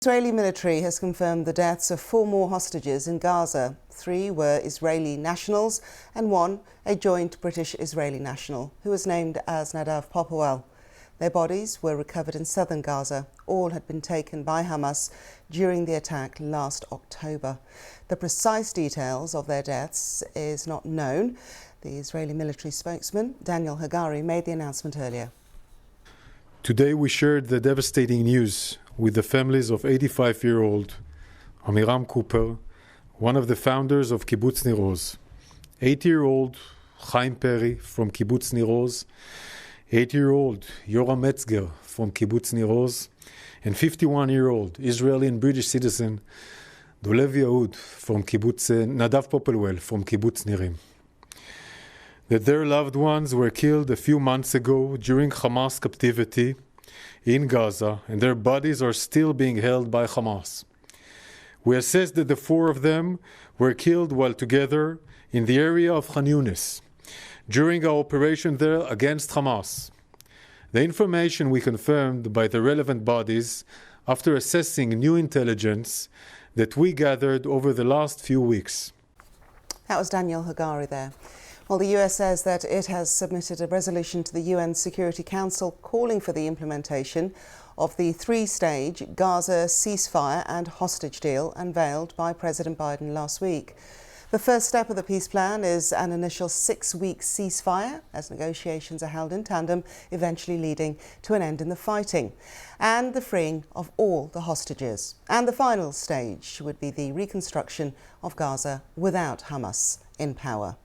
Israeli military has confirmed the deaths of 4 more hostages in Gaza. 3 were Israeli nationals and 1 a joint British-Israeli national who was named as Nadav Popplewell. Their bodies were recovered in southern Gaza. All had been taken by Hamas during the attack last October. The precise details of their deaths is not known. The Israeli military spokesman, Daniel Hagari, made the announcement earlier. Today we shared the devastating news with the families of 85-year-old Amiram Cooper, one of the founders of Kibbutz Nir Oz, 80-year-old Chaim Peri from Kibbutz Nir Oz, 80-year-old Yoram Metzger from Kibbutz Nir Oz, and 51-year-old Israeli and British citizen Dolev Yaud from Kibbutz Nadav Popplewell from Kibbutz Nirim. That their loved ones were killed a few months ago during Hamas captivity in Gaza, and their bodies are still being held by Hamas. We assess that the 4 of them were killed while together in the area of Khan Younis during our operation there against Hamas. The information we confirmed by the relevant bodies after assessing new intelligence that we gathered over the last few weeks. That was Daniel Hagari there. Well, the US says that it has submitted a resolution to the UN Security Council calling for the implementation of the 3-stage Gaza ceasefire and hostage deal unveiled by President Biden last week. The first step of the peace plan is an initial 6-week ceasefire, as negotiations are held in tandem, eventually leading to an end in the fighting, and the freeing of all the hostages. And the final stage would be the reconstruction of Gaza without Hamas in power.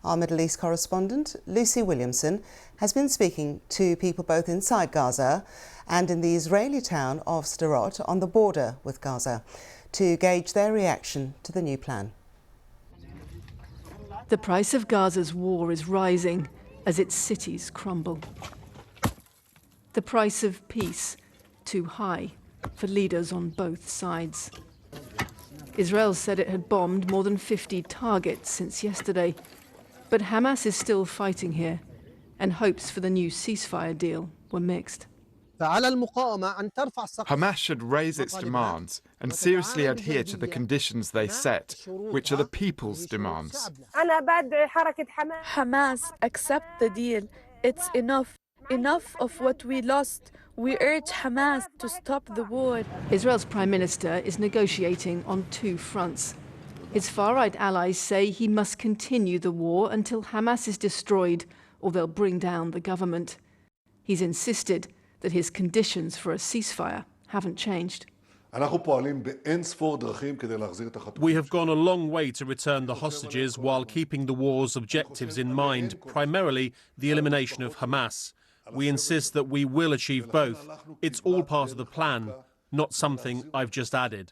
Our Middle East correspondent, Lucy Williamson, has been speaking to people both inside Gaza and in the Israeli town of Sderot on the border with Gaza to gauge their reaction to the new plan. The price of Gaza's war is rising as its cities crumble. The price of peace, too high for leaders on both sides. Israel said it had bombed more than 50 targets since yesterday. But Hamas is still fighting here, and hopes for the new ceasefire deal were mixed. Hamas should raise its demands and seriously adhere to the conditions they set, which are the people's demands. Hamas, accept the deal. It's enough. Enough of what we lost. We urge Hamas to stop the war. Israel's Prime Minister is negotiating on 2 fronts. His far-right allies say he must continue the war until Hamas is destroyed or they'll bring down the government. He's insisted that his conditions for a ceasefire haven't changed. We have gone a long way to return the hostages while keeping the war's objectives in mind, primarily the elimination of Hamas. We insist that we will achieve both. It's all part of the plan, not something I've just added.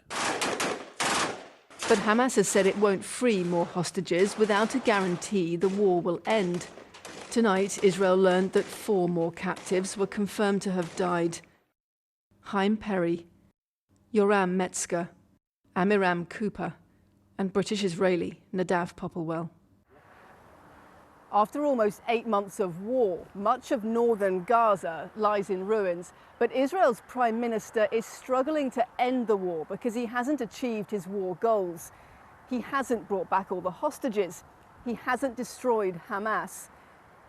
But Hamas has said it won't free more hostages without a guarantee the war will end. Tonight, Israel learned that 4 more captives were confirmed to have died. Chaim Peri, Yoram Metzger, Amiram Cooper, and British-Israeli Nadav Popplewell. After almost 8 months of war, much of northern Gaza lies in ruins. But Israel's Prime Minister is struggling to end the war because he hasn't achieved his war goals. He hasn't brought back all the hostages. He hasn't destroyed Hamas.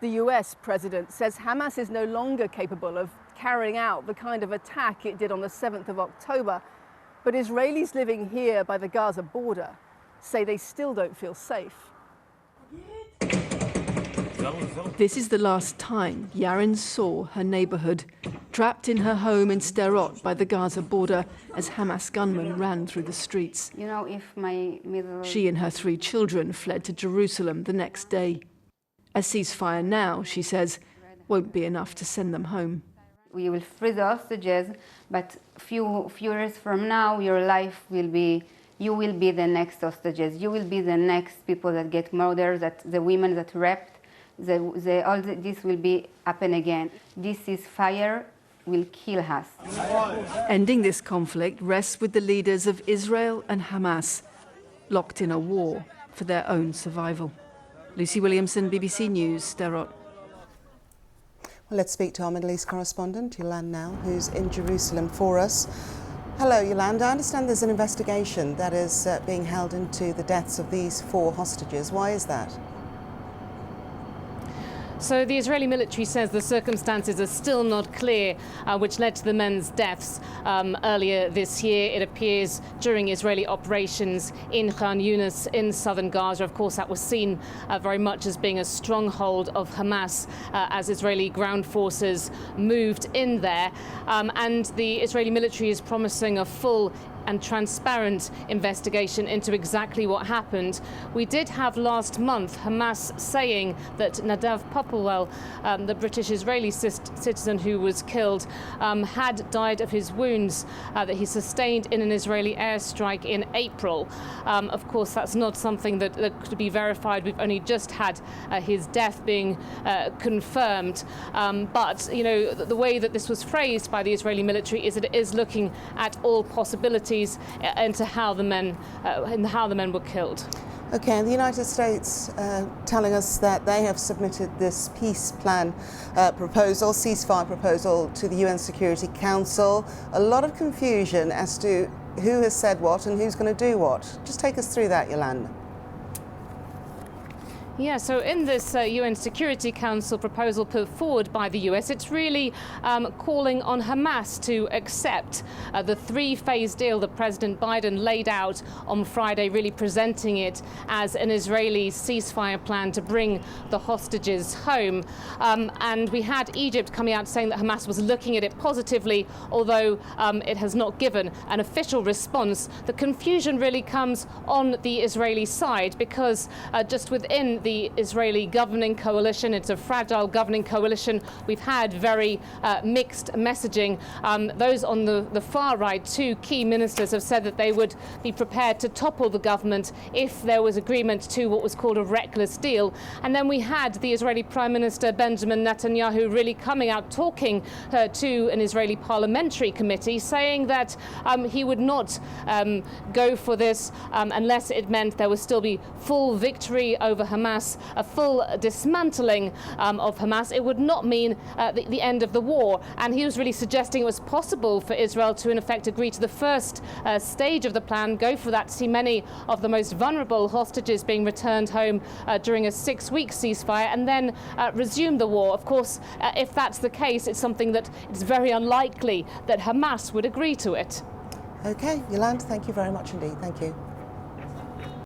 The US president says Hamas is no longer capable of carrying out the kind of attack it did on the 7th of October. But Israelis living here by the Gaza border say they still don't feel safe. This is the last time Yarin saw her neighbourhood, trapped in her home in Sderot by the Gaza border as Hamas gunmen ran through the streets. She and her 3 children fled to Jerusalem the next day. A ceasefire now, she says, won't be enough to send them home. We will free the hostages, but few years from now, you will be the next hostages. You will be the next people that get murdered, the women that raped. All this will happen again. This ceasefire will kill us. Ending this conflict rests with the leaders of Israel and Hamas, locked in a war for their own survival. Lucy Williamson, BBC News, Sderot. Well, let's speak to our Middle East correspondent, Yoram now, who's in Jerusalem for us. Hello, Yolanda. I understand there's an investigation that is being held into the deaths of these 4 hostages. Why is that? So the Israeli military says the circumstances are still not clear, which led to the men's deaths earlier this year. It appears during Israeli operations in Khan Younis in southern Gaza. Of course, that was seen very much as being a stronghold of Hamas as Israeli ground forces moved in there. And the Israeli military is promising a full and transparent investigation into exactly what happened. We did have last month Hamas saying that Nadav Popplewell, the British-Israeli citizen who was killed, had died of his wounds that he sustained in an Israeli airstrike in April. Of course, that's not something that could be verified. We've only just had his death being confirmed. But, you know, the way that this was phrased by the Israeli military is that it is looking at all possibilities into how the men were killed. Okay, and the United States telling us that they have submitted this peace plan proposal, ceasefire proposal, to the UN Security Council. A lot of confusion as to who has said what and who's going to do what. Just take us through that, Yolanda. Yeah, so in this UN Security Council proposal put forward by the US, it's really calling on Hamas to accept the 3-phase deal that President Biden laid out on Friday, really presenting it as an Israeli ceasefire plan to bring the hostages home. And we had Egypt coming out saying that Hamas was looking at it positively, although it has not given an official response. The confusion really comes on the Israeli side because just within the Israeli governing coalition, it's a fragile governing coalition, we've had very mixed messaging. Those on the far right, 2 key ministers, have said that they would be prepared to topple the government if there was agreement to what was called a reckless deal. And then we had the Israeli Prime Minister Benjamin Netanyahu really coming out talking to an Israeli parliamentary committee, saying that he would not go for this unless it meant there would still be full victory over Hamas, a full dismantling of Hamas. It would not mean the end of the war. And he was really suggesting it was possible for Israel to, in effect, agree to the first stage of the plan, go for that, see many of the most vulnerable hostages being returned home during a 6-week ceasefire, and then resume the war. Of course, if that's the case, it's something that it's very unlikely that Hamas would agree to it. Okay, Yolanda, thank you very much indeed. Thank you.